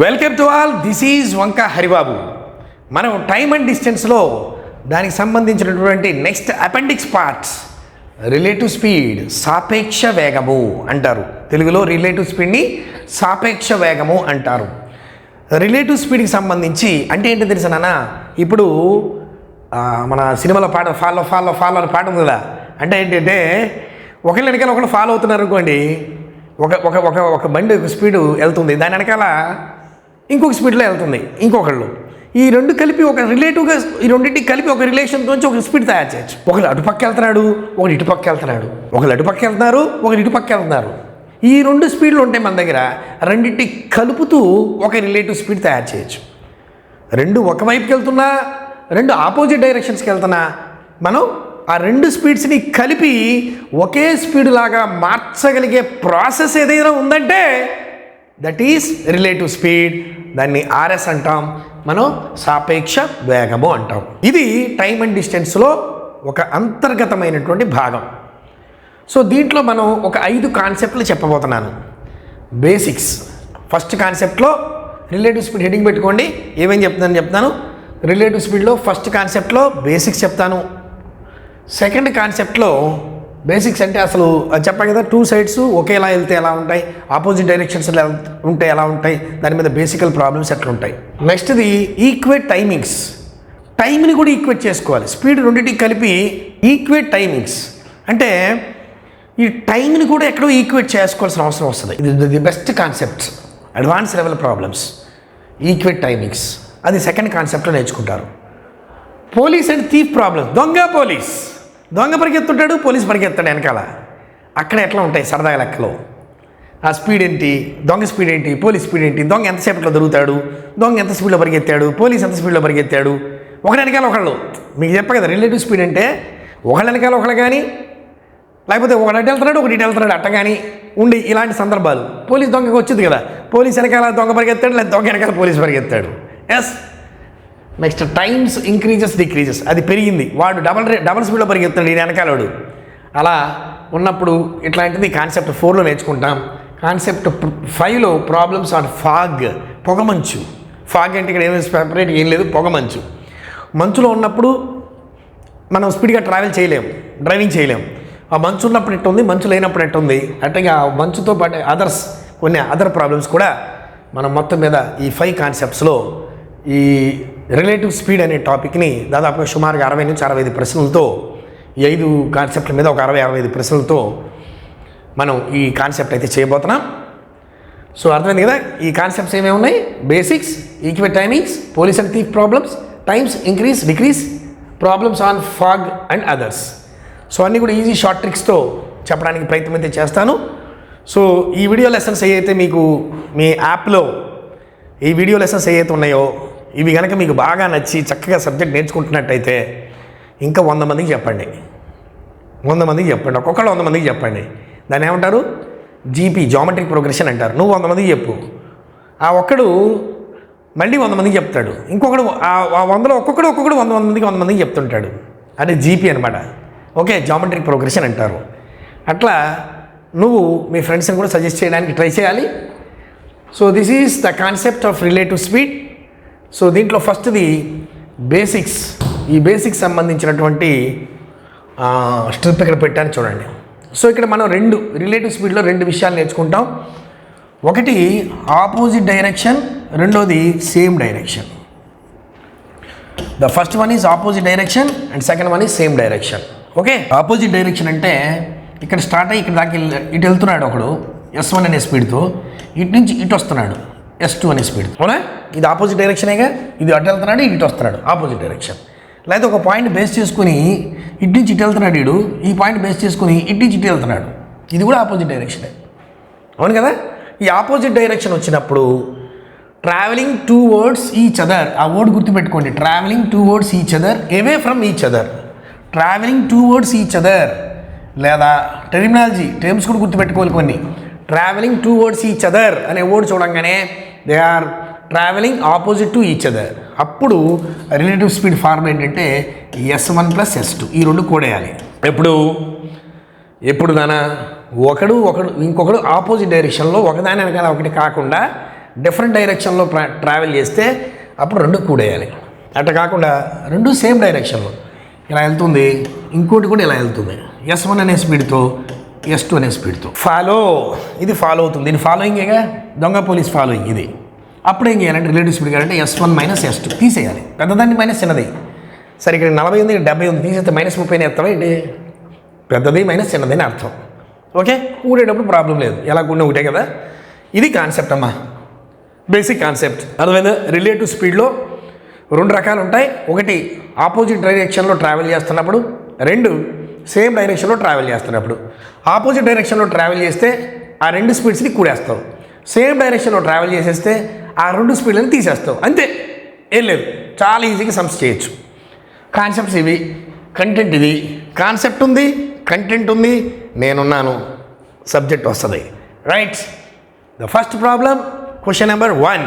Welcome to all. This is వంక హరిబాబు. మనం time and డిస్టెన్స్లో దానికి సంబంధించినటువంటి next appendix parts relative speed, సాపేక్ష వేగము అంటారు. తెలుగులో రిలేటివ్ స్పీడ్ని సాపేక్ష వేగము అంటారు. రిలేటివ్ స్పీడ్కి సంబంధించి అంటే ఏంటో తెలుసా నాన్న, ఇప్పుడు మన సినిమాలో పాట ఫాలో ఫాలో ఫాలో అని పాట ఉంది కదా. అంటే ఏంటంటే ఒకళ్ళ వెనకాల ఒకళ్ళు ఫాలో అవుతున్నారు అనుకోండి. ఒక ఒక ఒక ఒక బండి ఒక స్పీడు వెళ్తుంది, దాని వెనకాల ఇంకొక స్పీడ్లో వెళ్తుంది ఇంకొకళ్ళు. ఈ రెండు కలిపి ఒక రిలేటివ్గా, ఈ రెండింటికి కలిపి ఒక రిలేషన్తో ఒక స్పీడ్ తయారు చేయొచ్చు. ఒకళ్ళు అటుపక్క వెళ్తున్నాడు, ఒకటి ఇటుపక్క వెళ్తున్నాడు, ఒకళ్ళు అటుపక్క వెళ్తున్నారు, ఒకటి ఇటుపక్క వెళ్తున్నారు. ఈ రెండు స్పీడ్లు ఉంటాయి మన దగ్గర. రెండింటి కలుపుతూ ఒక రిలేటివ్ స్పీడ్ తయారు చేయొచ్చు. రెండు ఒకవైపుకి వెళ్తున్నా, రెండు ఆపోజిట్ డైరెక్షన్స్కి వెళ్తున్నా, మనం ఆ రెండు స్పీడ్స్ని కలిపి ఒకే స్పీడ్ లాగా మార్చగలిగే ప్రాసెస్ ఏదైనా ఉందంటే దట్ ఈస్ రిలేటివ్ స్పీడ్. దాన్ని ఆర్ఎస్ అంటాం, మనం సాపేక్ష వేగము అంటాం. ఇది టైమ్ అండ్ డిస్టెన్స్లో ఒక అంతర్గతమైనటువంటి భాగం. సో దీంట్లో మనం ఒక 5 కాన్సెప్ట్లు చెప్పబోతున్నాను. బేసిక్స్. ఫస్ట్ కాన్సెప్ట్లో రిలేటివ్ స్పీడ్ హెడింగ్ పెట్టుకోండి. ఏమేమి చెప్తాను. రిలేటివ్ స్పీడ్లో ఫస్ట్ కాన్సెప్ట్లో బేసిక్స్ చెప్తాను. సెకండ్ కాన్సెప్ట్లో బేసిక్స్ అంటే అసలు చెప్పాను కదా, 2 సైడ్స్ ఒకేలా వెళ్తే ఎలా ఉంటాయి, ఆపోజిట్ డైరెక్షన్స్లో ఉంటే ఎలా ఉంటాయి, దాని మీద బేసికల్ ప్రాబ్లమ్స్ ఎట్లా ఉంటాయి. నెక్స్ట్ది ఈక్వేట్ టైమింగ్స్. టైంని కూడా ఈక్వేట్ చేసుకోవాలి. స్పీడ్ రెండింటికి కలిపి ఈక్వేట్ టైమింగ్స్ అంటే ఈ టైంని కూడా ఎక్కడో ఈక్వేట్ చేసుకోవాల్సిన అవసరం వస్తుంది. ఇది the best concepts, advance level problems, equate timings. అది సెకండ్ కాన్సెప్ట్లో నేర్చుకుంటారు. Police and thief problem. దొంగ పరిగెత్తుంటాడు, పోలీస్ పరిగెత్తాడు వెనకాల. అక్కడ ఎట్లా ఉంటాయి సరదాగా లెక్కలు. ఆ స్పీడ్ ఏంటి, దొంగ స్పీడ్ ఏంటి, పోలీస్ స్పీడ్ ఏంటి, దొంగ ఎంతసేపట్లో దొరుకుతాడు, దొంగ ఎంత స్పీడ్లో పరిగెత్తాడు, పోలీస్ ఎంత స్పీడ్లో పరిగెత్తాడు. ఒకటి వెనకాల ఒకళ్ళు. మీకు చెప్పా కదా, రిలేటివ్ స్పీడ్ అంటే ఒకళ్ళ వెనకాల ఒకళ్ళు కానీ, లేకపోతే ఒకటి అటు వెళ్తున్నాడు ఒకటి ఇటు వెళ్తున్నాడు అట్ట కానీ ఉండి ఇలాంటి సందర్భాలు. పోలీస్ దొంగకి వచ్చింది కదా, పోలీస్ వెనకాల దొంగ పరిగెత్తాడు, లేదా దొంగ వెనకాల పోలీస్ పరిగెత్తాడు. Yes. Next times increases decreases. అది పెరిగింది, వాడు డబల్ స్పీడ్లో పరిగెత్తాడు, ఈ వెనకాలవాడు. అలా ఉన్నప్పుడు ఇట్లాంటిది కాన్సెప్ట్ 4లో నేర్చుకుంటాం. కాన్సెప్ట్ 5లో ప్రాబ్లమ్స్ ఆన్ ఫాగ్, పొగమంచు. ఫాగ్ అంటే ఇక్కడ ఏమైనా సెపరేట్ ఏం లేదు, పొగమంచు. మంచులో ఉన్నప్పుడు మనం స్పీడ్గా డ్రైవింగ్ చేయలేము. ఆ మంచు ఉన్నప్పుడు ఎట్టుంది, మంచు లేనప్పుడు ఎట్టుంది, అట్టగా ఆ మంచుతో పాటు కొన్ని అదర్ ప్రాబ్లమ్స్ కూడా మనం మొత్తం మీద ఈ 5 కాన్సెప్ట్స్లో ఈ రిలేటివ్ స్పీడ్ అనే టాపిక్ని దాదాపుగా సుమారుగా 60 నుంచి 65 ప్రశ్నలతో, ఈ 5 కాన్సెప్ట్ల మీద ఒక 60-65 ప్రశ్నలతో మనం ఈ కాన్సెప్ట్ అయితే చేయబోతున్నాం. సో అర్థమైంది కదా. ఈ కాన్సెప్ట్స్ ఏమేమి ఉన్నాయి? Basics, equate timings, police and thief problems, times increase decrease, problems on fog and others. So అన్నీ కూడా ఈజీ షార్ట్ ట్రిక్స్తో చెప్పడానికి ప్రయత్నం అయితే చేస్తాను. సో ఈ వీడియో లెసన్స్ ఏవైతే మీకు మీ యాప్లో ఈ వీడియో లెసన్స్ ఏవైతే ఉన్నాయో ఇవి కనుక మీకు బాగా నచ్చి చక్కగా సబ్జెక్ట్ నేర్చుకుంటున్నట్టయితే ఇంకా 100 మందికి చెప్పండి. 100 మందికి చెప్పండి, ఒక్కొక్కళ్ళు 100 మందికి చెప్పండి. దాన్ని ఏమంటారు? జీపీ, జామెట్రిక్ ప్రోగ్రెషన్ అంటారు. నువ్వు 100 మందికి చెప్పు, ఆ ఒక్కడు మళ్ళీ 100 మందికి చెప్తాడు, ఇంకొకడు ఆ 100లో ఒక్కొక్కడు 100 మందికి చెప్తుంటాడు. అదే జీపీ అనమాట. ఓకే, జామెట్రిక్ ప్రోగ్రెషన్ అంటారు. అట్లా నువ్వు మీ ఫ్రెండ్స్ని కూడా సజెస్ట్ చేయడానికి ట్రై చేయాలి. So this is the concept of relative speed. So దీంట్లో ఫస్ట్ది బేసిక్స్. ఈ బేసిక్స్ సంబంధించినటువంటి స్ట్రిప్ ఇక్కడ పెట్టాను చూడండి. సో ఇక్కడ మనం రిలేటివ్ స్పీడ్లో 2 విషయాలు నేర్చుకుంటాం. ఒకటి ఆపోజిట్ డైరెక్షన్, రెండోది same direction. The first one is opposite direction and second one is same direction. Okay, opposite direction అంటే ఇక్కడ స్టార్ట్ అయ్యి ఇక్కడ దాకా ఇటు వెళ్తున్నాడు ఒకడు S1 అనే స్పీడ్తో, ఇటు నుంచి ఇటు వస్తున్నాడు S2 అనే స్పీడ్. అవునా? ఇది ఆపోజిట్ డైరెక్షనేగా. ఇది అటు వెళ్తున్నాడు, ఇటు వస్తున్నాడు, ఆపోజిట్ డైరెక్షన్. లేదా ఒక పాయింట్ బేస్ చేసుకుని ఇటు నుంచి ఇటు వెళ్తున్నాడు వీడు, ఈ పాయింట్ బేస్ చేసుకుని ఇటు నుంచి ఇటు వెళ్తున్నాడు, ఇది కూడా ఆపోజిట్ డైరెక్షనే. అవును కదా. ఈ ఆపోజిట్ డైరెక్షన్ వచ్చినప్పుడు ట్రావెలింగ్ టువర్డ్స్ ఈచ్ అదర్, ఆ వర్డ్ గుర్తుపెట్టుకోండి, travelling towards each other away from each other. Travelling towards each other, లేదా టర్మ్స్ కూడా గుర్తుపెట్టుకోవాలి కొన్ని. ట్రావెలింగ్ టువర్డ్స్ ఈచ్ అదర్ అనే వర్డ్ చూడంగానే they are travelling opposite to each other. అప్పుడు రిలేటివ్ స్పీడ్ ఫార్ములా ఏంటంటే S1 + S2, ఈ 2 కూడేయాలి. ఎప్పుడు దానా ఇంకొకడు ఆపోజిట్ డైరెక్షన్లో ఒకదాని వెనకాల ఒకటి కాకుండా డిఫరెంట్ డైరెక్షన్లో ట్రావెల్ చేస్తే అప్పుడు రెండు కూడేయాలి. అట్లా కాకుండా రెండు సేమ్ డైరెక్షన్లో ఇలా వెళ్తుంది, ఇంకోటి కూడా ఇలా వెళ్తుంది. S1 అనే స్పీడ్తో S2 అనే స్పీడ్తో ఫాలో, ఇది ఫాలో అవుతుంది. ఇది ఫాలోయింగేగా, దొంగ పోలీస్ ఫాలోయింగ్ ఇది. అప్పుడు ఏం చేయాలంటే రిలేటివ్ స్పీడ్ కావాలంటే S1 మైనస్ S2 తీసేయాలి. పెద్దదాన్ని మైనస్ చిన్నది. సరే ఇక్కడ 40 ఉంది, 70 ఉంది, తీసేస్తే -30 ఎత్తావా ఏంటి? పెద్దది మైనస్ చిన్నది అని అర్థం. ఓకే, కూడేటప్పుడు ప్రాబ్లం లేదు, ఎలా కూడినా ఒకటే కదా. ఇది కాన్సెప్ట్ అమ్మా, బేసిక్ కాన్సెప్ట్ అర్థమైందా? రిలేటివ్ స్పీడ్లో రెండు రకాలు ఉంటాయి. ఒకటి ఆపోజిట్ డైరెక్షన్లో ట్రావెల్ చేస్తున్నప్పుడు, రెండు సేమ్ డైరెక్షన్లో ట్రావెల్ చేస్తున్నప్పుడు. ఆపోజిట్ డైరెక్షన్లో ట్రావెల్ చేస్తే ఆ రెండు స్పీడ్స్ని కూడేస్తావు, సేమ్ డైరెక్షన్లో ట్రావెల్ చేసేస్తే ఆ రెండు స్పీడ్లను తీసేస్తావు. అంతే, ఏం లేదు, చాలా ఈజీగా సమ్స్ చేయొచ్చు. కాన్సెప్ట్స్ ఇవి, కంటెంట్ ఇది. కాన్సెప్ట్ ఉంది, కంటెంట్ ఉంది, నేనున్నాను, సబ్జెక్ట్ వస్తుంది. Right, the first problem, question number 1.